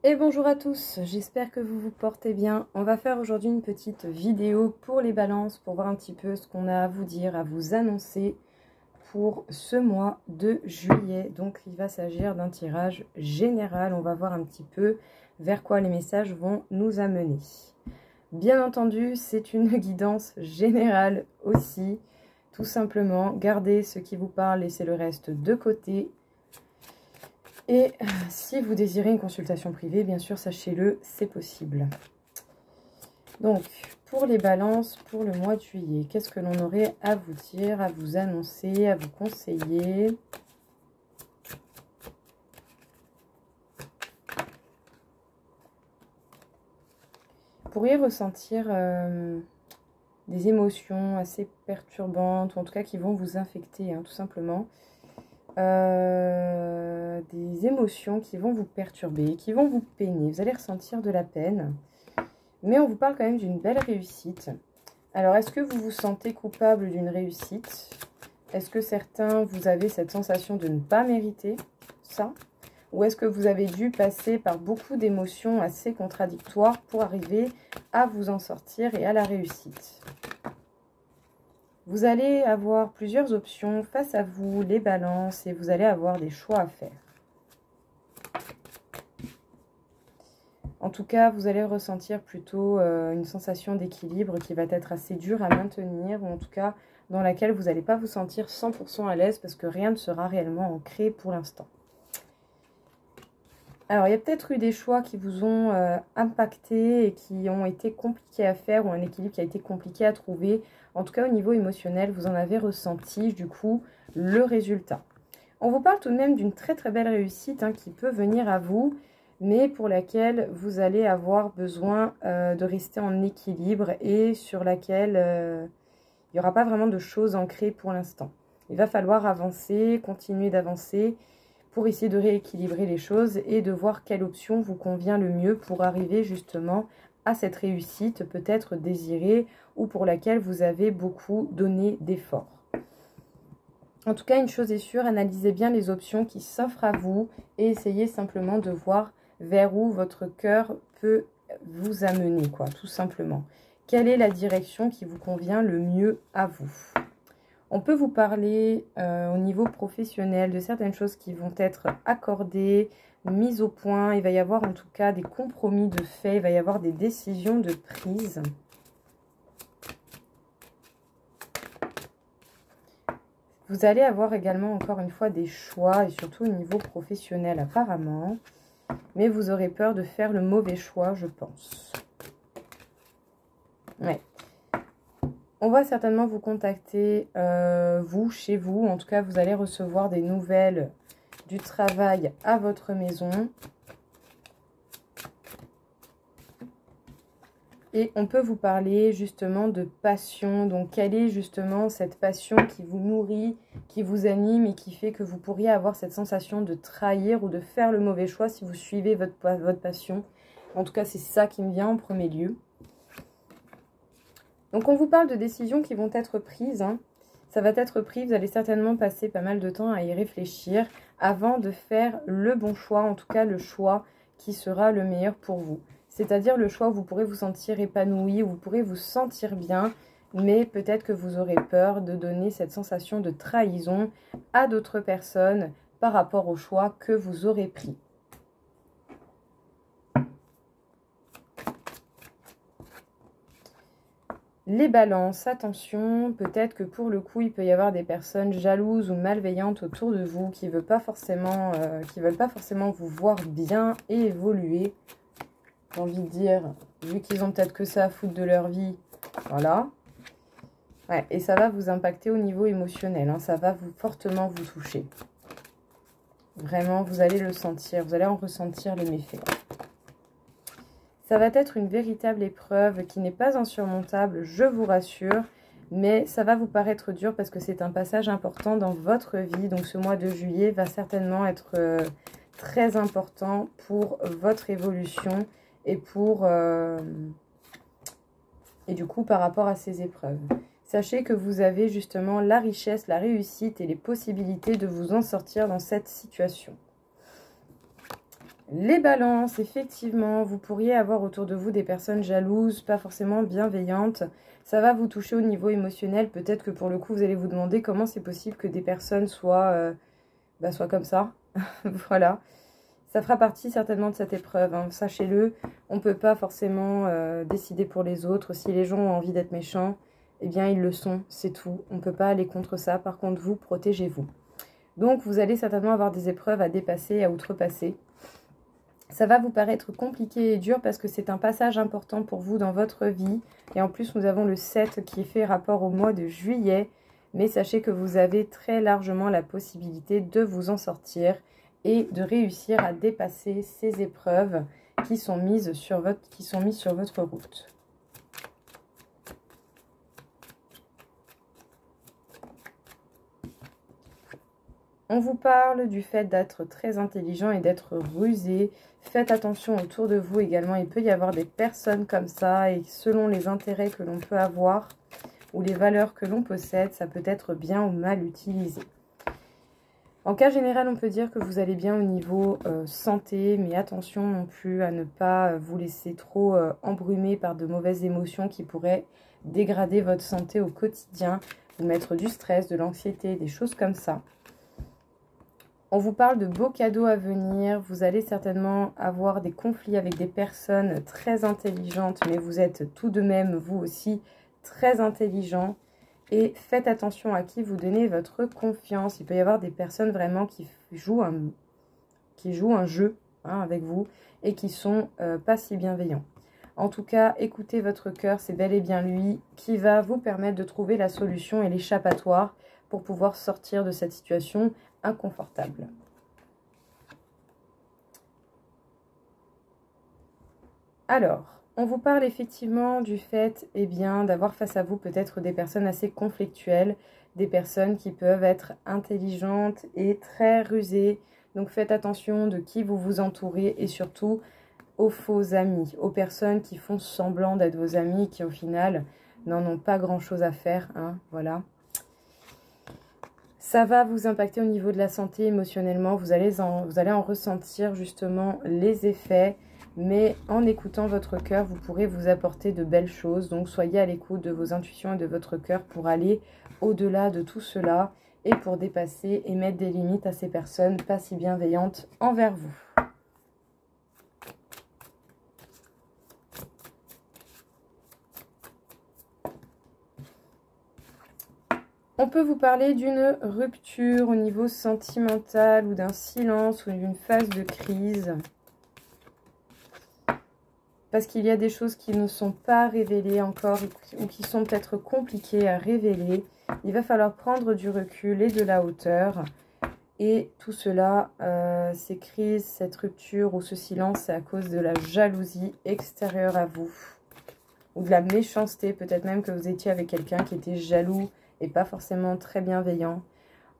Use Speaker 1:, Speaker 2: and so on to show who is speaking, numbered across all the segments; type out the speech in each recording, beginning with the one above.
Speaker 1: Et bonjour à tous, j'espère que vous vous portez bien. On va faire aujourd'hui une petite vidéo pour les balances, pour voir un petit peu ce qu'on a à vous dire, à vous annoncer pour ce mois de juillet. Donc il va s'agir d'un tirage général, on va voir un petit peu vers quoi les messages vont nous amener. Bien entendu, c'est une guidance générale aussi, tout simplement. Gardez ce qui vous parle, laissez le reste de côté. Et si vous désirez une consultation privée, bien sûr, sachez-le, c'est possible. Donc, pour les balances, pour le mois de juillet, qu'est-ce que l'on aurait à vous dire, à vous annoncer, à vous conseiller? Vous pourriez ressentir des émotions assez perturbantes, ou en tout cas qui vont vous infecter, hein, tout simplement. Des émotions qui vont vous perturber, qui vont vous peiner. Vous allez ressentir de la peine. Mais on vous parle quand même d'une belle réussite. Alors, est-ce que vous vous sentez coupable d'une réussite? Est-ce que certains, vous avez cette sensation de ne pas mériter ça? Ou est-ce que vous avez dû passer par beaucoup d'émotions assez contradictoires pour arriver à vous en sortir et à la réussite? Vous allez avoir plusieurs options face à vous, les balances, et vous allez avoir des choix à faire. En tout cas, vous allez ressentir plutôt une sensation d'équilibre qui va être assez dure à maintenir, ou en tout cas dans laquelle vous n'allez pas vous sentir 100% à l'aise parce que rien ne sera réellement ancré pour l'instant. Alors, il y a peut-être eu des choix qui vous ont impacté et qui ont été compliqués à faire, ou un équilibre qui a été compliqué à trouver. En tout cas, au niveau émotionnel, vous en avez ressenti, du coup, le résultat. On vous parle tout de même d'une très très belle réussite qui peut venir à vous, mais pour laquelle vous allez avoir besoin de rester en équilibre et sur laquelle il n'y aura pas vraiment de choses ancrées pour l'instant. Il va falloir avancer, continuer d'avancer pour essayer de rééquilibrer les choses et de voir quelle option vous convient le mieux pour arriver justement à cette réussite peut-être désirée ou pour laquelle vous avez beaucoup donné d'efforts. En tout cas, une chose est sûre, analysez bien les options qui s'offrent à vous et essayez simplement de voir vers où votre cœur peut vous amener, quoi, tout simplement. Quelle est la direction qui vous convient le mieux à vous? On peut vous parler au niveau professionnel de certaines choses qui vont être accordées, mises au point. Il va y avoir en tout cas des compromis de fait, il va y avoir des décisions de prise. Vous allez avoir également encore une fois des choix et surtout au niveau professionnel apparemment. Mais vous aurez peur de faire le mauvais choix, je pense. Ouais. On va certainement vous contacter, vous, chez vous. En tout cas, vous allez recevoir des nouvelles du travail à votre maison. Et on peut vous parler justement de passion. Donc, quelle est justement cette passion qui vous nourrit, qui vous anime et qui fait que vous pourriez avoir cette sensation de trahir ou de faire le mauvais choix si vous suivez votre passion. En tout cas, c'est ça qui me vient en premier lieu. Donc, on vous parle de décisions qui vont être prises. Ça va être pris, vous allez certainement passer pas mal de temps à y réfléchir avant de faire le bon choix, en tout cas le choix qui sera le meilleur pour vous. C'est-à-dire le choix où vous pourrez vous sentir épanoui, où vous pourrez vous sentir bien, mais peut-être que vous aurez peur de donner cette sensation de trahison à d'autres personnes par rapport au choix que vous aurez pris. Les balances, attention, peut-être que pour le coup, il peut y avoir des personnes jalouses ou malveillantes autour de vous qui ne veulent pas forcément vous voir bien et évoluer. J'ai envie de dire, vu qu'ils ont peut-être que ça à foutre de leur vie, voilà. Ouais, et ça va vous impacter au niveau émotionnel, ça va fortement vous toucher. Vraiment, vous allez le sentir, vous allez en ressentir les méfaits. Ça va être une véritable épreuve qui n'est pas insurmontable, je vous rassure, mais ça va vous paraître dur parce que c'est un passage important dans votre vie. Donc ce mois de juillet va certainement être très important pour votre évolution et du coup par rapport à ces épreuves. Sachez que vous avez justement la richesse, la réussite et les possibilités de vous en sortir dans cette situation. Les balances, effectivement, vous pourriez avoir autour de vous des personnes jalouses, pas forcément bienveillantes. Ça va vous toucher au niveau émotionnel. Peut-être que pour le coup, vous allez vous demander comment c'est possible que des personnes soient comme ça. Voilà. Ça fera partie certainement de cette épreuve, hein. Sachez-le, on ne peut pas forcément décider pour les autres. Si les gens ont envie d'être méchants, eh bien ils le sont, c'est tout. On ne peut pas aller contre ça. Par contre, vous, protégez-vous. Donc, vous allez certainement avoir des épreuves à dépasser, à outrepasser. Ça va vous paraître compliqué et dur parce que c'est un passage important pour vous dans votre vie. Et en plus, nous avons le 7 qui fait rapport au mois de juillet. Mais sachez que vous avez très largement la possibilité de vous en sortir et de réussir à dépasser ces épreuves qui sont mises sur votre route. On vous parle du fait d'être très intelligent et d'être rusé. Faites attention autour de vous également. Il peut y avoir des personnes comme ça et selon les intérêts que l'on peut avoir ou les valeurs que l'on possède, ça peut être bien ou mal utilisé. En cas général, on peut dire que vous allez bien au niveau santé, mais attention non plus à ne pas vous laisser trop embrumer par de mauvaises émotions qui pourraient dégrader votre santé au quotidien, vous mettre du stress, de l'anxiété, des choses comme ça. On vous parle de beaux cadeaux à venir. Vous allez certainement avoir des conflits avec des personnes très intelligentes, mais vous êtes tout de même, vous aussi, très intelligent. Et faites attention à qui vous donnez votre confiance. Il peut y avoir des personnes vraiment qui jouent un jeu avec vous et qui sont pas si bienveillants. En tout cas, écoutez votre cœur, c'est bel et bien lui qui va vous permettre de trouver la solution et l'échappatoire pour pouvoir sortir de cette situation inconfortable. Alors, on vous parle effectivement du fait d'avoir face à vous peut-être des personnes assez conflictuelles, des personnes qui peuvent être intelligentes et très rusées. Donc faites attention de qui vous vous entourez et surtout aux faux amis, aux personnes qui font semblant d'être vos amis, qui au final n'en ont pas grand-chose à faire, hein, voilà. Ça va vous impacter au niveau de la santé émotionnellement, vous allez en ressentir justement les effets, mais en écoutant votre cœur, vous pourrez vous apporter de belles choses. Donc soyez à l'écoute de vos intuitions et de votre cœur pour aller au-delà de tout cela et pour dépasser et mettre des limites à ces personnes pas si bienveillantes envers vous. On peut vous parler d'une rupture au niveau sentimental ou d'un silence ou d'une phase de crise. Parce qu'il y a des choses qui ne sont pas révélées encore ou qui sont peut-être compliquées à révéler. Il va falloir prendre du recul et de la hauteur. Et tout cela, ces crises, cette rupture ou ce silence, c'est à cause de la jalousie extérieure à vous. Ou de la méchanceté, peut-être même que vous étiez avec quelqu'un qui était jaloux et pas forcément très bienveillant.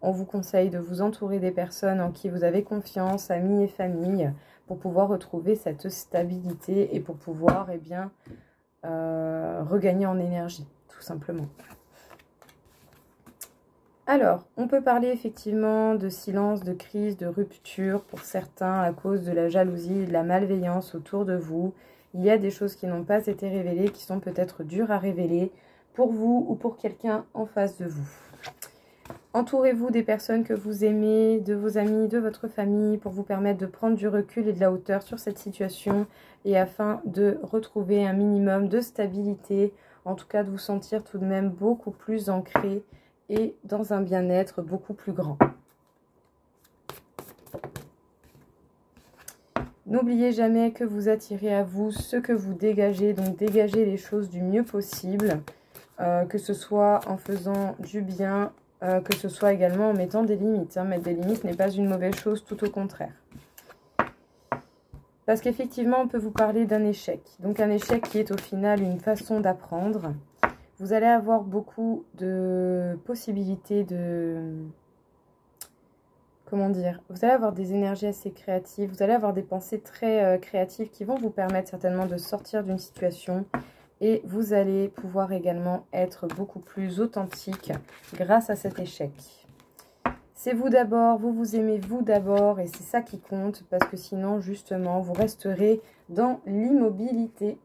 Speaker 1: On vous conseille de vous entourer des personnes en qui vous avez confiance, amis et famille, pour pouvoir retrouver cette stabilité et pour pouvoir regagner en énergie, tout simplement. Alors, on peut parler effectivement de silence, de crise, de rupture pour certains à cause de la jalousie et de la malveillance autour de vous. Il y a des choses qui n'ont pas été révélées, qui sont peut-être dures à révéler pour vous ou pour quelqu'un en face de vous. Entourez-vous des personnes que vous aimez, de vos amis, de votre famille, pour vous permettre de prendre du recul et de la hauteur sur cette situation et afin de retrouver un minimum de stabilité, en tout cas de vous sentir tout de même beaucoup plus ancré et dans un bien-être beaucoup plus grand. N'oubliez jamais que vous attirez à vous ce que vous dégagez, donc dégagez les choses du mieux possible, que ce soit en faisant du bien, que ce soit également en mettant des limites. Mettre des limites n'est pas une mauvaise chose, tout au contraire. Parce qu'effectivement, on peut vous parler d'un échec. Donc un échec qui est au final une façon d'apprendre. Vous allez avoir beaucoup de possibilités de... Comment dire? Vous allez avoir des énergies assez créatives. Vous allez avoir des pensées très créatives qui vont vous permettre certainement de sortir d'une situation. Et vous allez pouvoir également être beaucoup plus authentique grâce à cet échec. C'est vous d'abord, vous vous aimez vous d'abord et c'est ça qui compte parce que sinon justement vous resterez dans l'immobilité.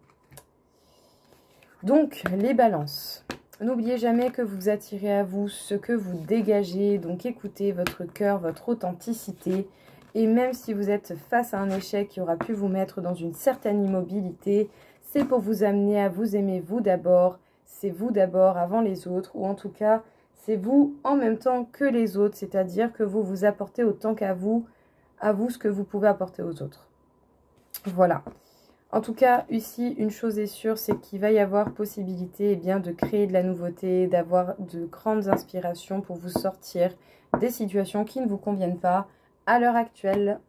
Speaker 1: Donc les balances, n'oubliez jamais que vous attirez à vous ce que vous dégagez, donc écoutez votre cœur, votre authenticité et même si vous êtes face à un échec qui aura pu vous mettre dans une certaine immobilité, c'est pour vous amener à vous aimer vous d'abord, c'est vous d'abord avant les autres ou en tout cas c'est vous en même temps que les autres, c'est-à-dire que vous vous apportez autant qu'à vous ce que vous pouvez apporter aux autres. Voilà. En tout cas, ici, une chose est sûre, c'est qu'il va y avoir possibilité de créer de la nouveauté, d'avoir de grandes inspirations pour vous sortir des situations qui ne vous conviennent pas à l'heure actuelle.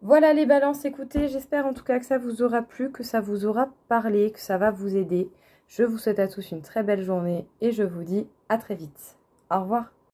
Speaker 1: Voilà les balances, écoutez, j'espère en tout cas que ça vous aura plu, que ça vous aura parlé, que ça va vous aider. Je vous souhaite à tous une très belle journée et je vous dis à très vite. Au revoir.